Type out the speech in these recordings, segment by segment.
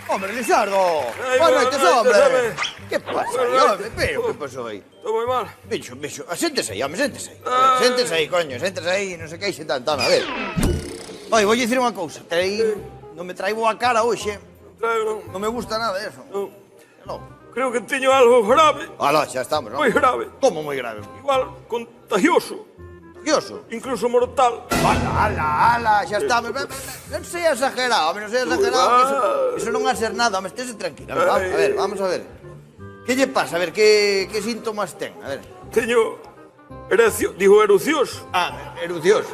Hombre, Lizardo! Boa noites, hombre! Que pasa aí, hombre? Pero, que pasou aí? Estou moi mal. Bicho, séntese aí, hombre, séntese aí. Séntese aí, coño, séntese aí, non se queixe tanto, a ver. Oi, vou dicir unha cousa. Non me traigo a cara hoxe. Claro, Non me gusta nada eso. non. Non. Creo que teño algo grave. Alá, xa estamos, non? Moi grave. Como moi grave? Igual contagioso. Contagioso? Incluso mortal. Ala, xa estamos. Non sei exagerado, hombre, non sei exagerado. Eso non va a ser nada, hombre, estése tranquilo. A ver, vamos a ver. Que lle pasa? A ver, que síntomas ten? A ver. Teño erupcións. Erupcións.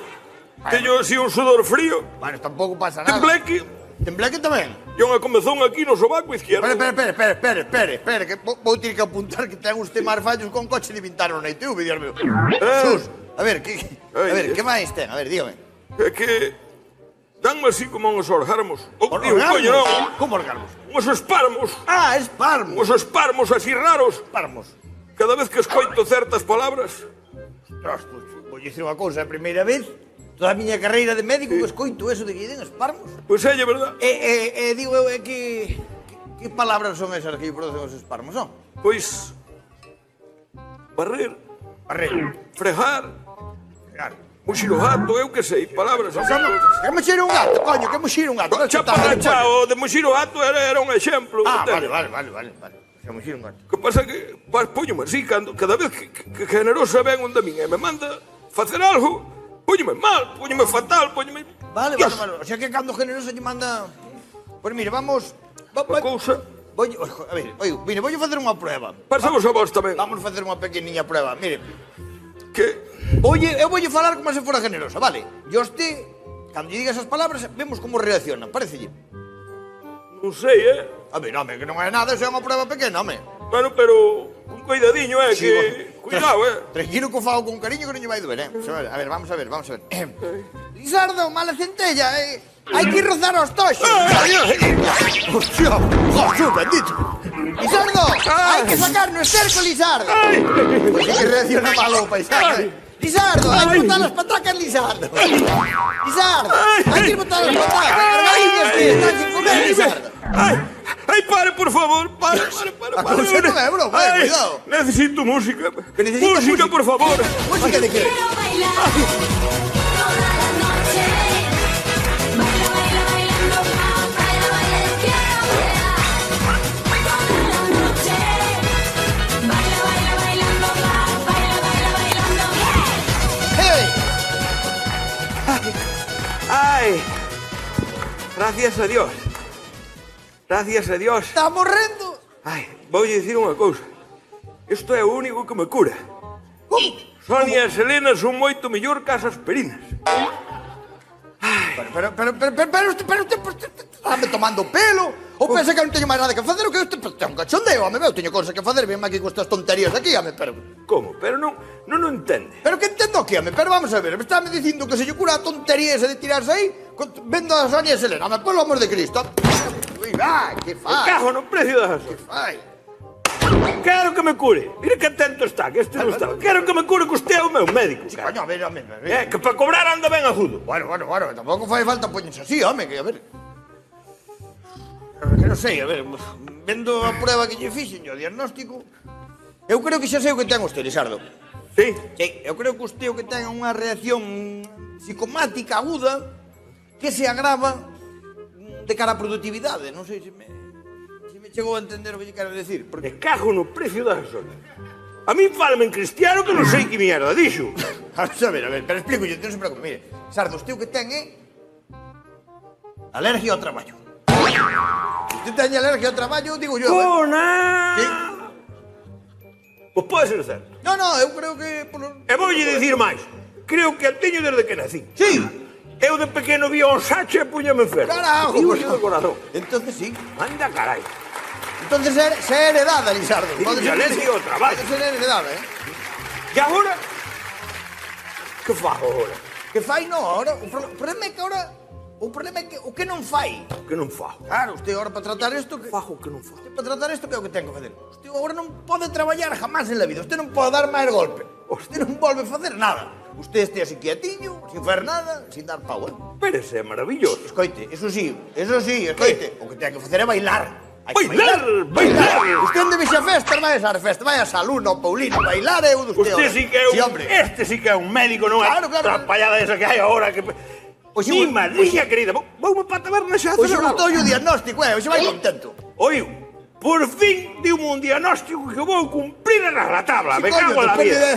Teño así un sudor frío. Bueno, tampouco pasa nada. Tembleque. Tembleque tamén? E unha comezón aquí no sobaco izquierdo. Espere, que vou ter que apuntar que ten usted máis fallos con coche de Vintaro na ITV, Dios meu. Jesús, a ver, que máis ten? A ver, dígame. É que danme así como uns orgasmos. Digo, coño, non. Como orgasmos? Uns espasmos. Espasmos. Uns espasmos así raros. Espasmos. Cada vez que escoito certas palabras. Ostras, vou dicir unha cousa, a primeira vez toda a miña carreira de médico que escoito eso de que den espasmos. Pois é, verdad. Digo eu, que palabras son esas que lle producen os espasmos, non? Pois barrer, fregar, muxirogato, eu que sei, palabras así. Que muxir un gato, coño, que muxir un gato. Chapa, o de muxirogato era un exemplo. Vale. Que muxir un gato. Que pasa que póñome así, cada vez que generosa ven onde a min e me manda facer algo, póñome mal, póñome fatal, póñome... Vale. O sea que cando generoso lle manda... Pois mire, vamos... A cousa... A ver, mire, voulle facer unha prueba. Pasamos a vos tamén. Vamos facer unha pequeniña prueba, mire. Que... Eu voulle falar como se fora generosa, vale? E este, cando lle diga esas palabras, vemos como reacciona, parecelle. Non sei, A ver, home, que non é nada, eso é unha prueba pequena, home. Bueno, pero... Un cuidadiño, que... Cuidado, Tranquilo que o fago con cariño que non lle vai doer, A ver, vamos a ver. Lizardo, mala centella, hai que rozar os toxos. Hostia, Jesús bendito. Lizardo, hai que sacar no esterco, Lizardo. Pois é que reacciona malo o paisaje. Lizardo, hai que botar as patacas, Lizardo. Lizardo, hai que botar as patacas. Cargadiñas que están sin comer, Lizardo. Ai, pare, por favor, pare. A cousa non é broma, cuidado. Necesito música. Que necesitas música, por favor. Música de que? Ay, gracias a Dios. Gracias a Dios. Está morrendo. Ai, voulle dicir unha cousa. Isto é o único que me cura. Como? Sonia e Selena son moito mellor que as aspirinas. Pero usted está tomando pelo? Ou pensa que non teño máis nada que facer? O que usted ten un cachondeo, home, eu teño cosas que facer, venme aquí con estas tonterías aquí, home, pero... Como? Pero non o entende. Pero que entendo que, home, pero vamos a ver, me está dicindo que se lle cura a tontería esa de tirarse aí vendo a Sonia e Selena, home, polo amor de Cristo. Ai, que fai? Me cago no precio das Que asas. fai? Quero que me cure. Mira que atento está, que este non está. Quero que me cure que usted é o meu médico. Sí, coño, a ver. Que para cobrar anda ben agudo. Bueno, tampouco fai falta poñerse así, home, que a ver... Que non sei, a ver, vendo a prueba que lle fixen, o diagnóstico... Eu creo que xa sei o que ten usted, Lizardo. Sí? Sí, eu creo que usted o que ten é unha reacción psicomática aguda que se agrava de cara á productividade. Non sei se me chegou a entender o que lle quero decir. Me cago no precio das asas. A mí fálame en cristiano que non sei que mierda dixo. A ver, pero explico yo, non se preocupe. Mire, Sardo, usted o que ten é alergia ao traballo. Usted ten alergia ao traballo, digo yo. Cona! Sí. Pois pode ser certo. No, eu creo que... E voulle dicir máis. Creo que a teño desde que nací. Sí. Eu de pequeno vía un sache e puñame enfermo. Carajo, Dígolle do corazón. Entonces sí. Anda carai. Entonces se é heredada, Lizardo. Sí, alergia ao traballo. Pode ser heredada, E agora? Que fago agora? Que fai, no, ahora... O problema é que ahora... O problema é que o que non fai. Que non fago? Claro, usted agora para tratar isto... Fago que non fago. Para tratar isto, que é o que ten que facer? Usted agora non pode traballar jamás en la vida. Usted non pode dar máis golpe. Usted non volve facer nada. Usted este así quietiño, sin fer nada, sin dar pau, Pero ese é maravilloso. Escoite, eso sí, escoite. O que ten que facer é bailar. Hai que Bailar. Usted onde vexe a festa, vai a esa festa, vai a Saluno, Paulino, bailar é o de usted. Usted sí que é un... Sí, hombre. Este sí que é un médico, non é Claro. trapallada esa que hai agora que... Pois Ni sí, madriña, querida. Voume para a taberna xa a Pois celebrar. gustou o diagnóstico, hoxe vai contento. Oiu, por fin diume un diagnóstico que vou cumprir a rajatabla. Me cago en la vida.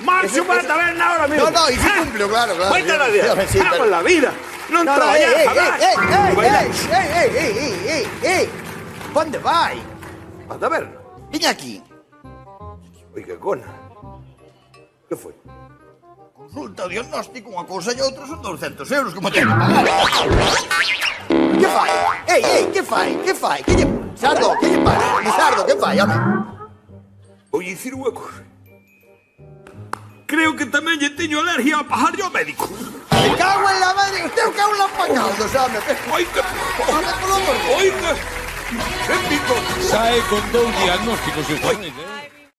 Marcho para a taberna ahora mismo. No, y sí cumplio, claro. Cuenta la vida. Sí, Cago pero- en la vida. Non traballar jamás. Bailar. ¿Dónde vai? A taberna. Viña aquí. Oi, que cona. Que foi? Consulta o diagnóstico, unha cousa e outra son 200 euros, como ten que pagar. Que fai? Que fai? Que lle... Sardo, que lle pasa? Lizardo, que fai, home? Vou dicir unha cousa. Creo que tamén lle teño alergia a pajarlle ao médico. Me cago en la madre, usted é un lapacaldo, sabe? Oi, que... Home, por amor de Dios. Oi, que... Repito. Sae con 2 diagnósticos, sinceramente.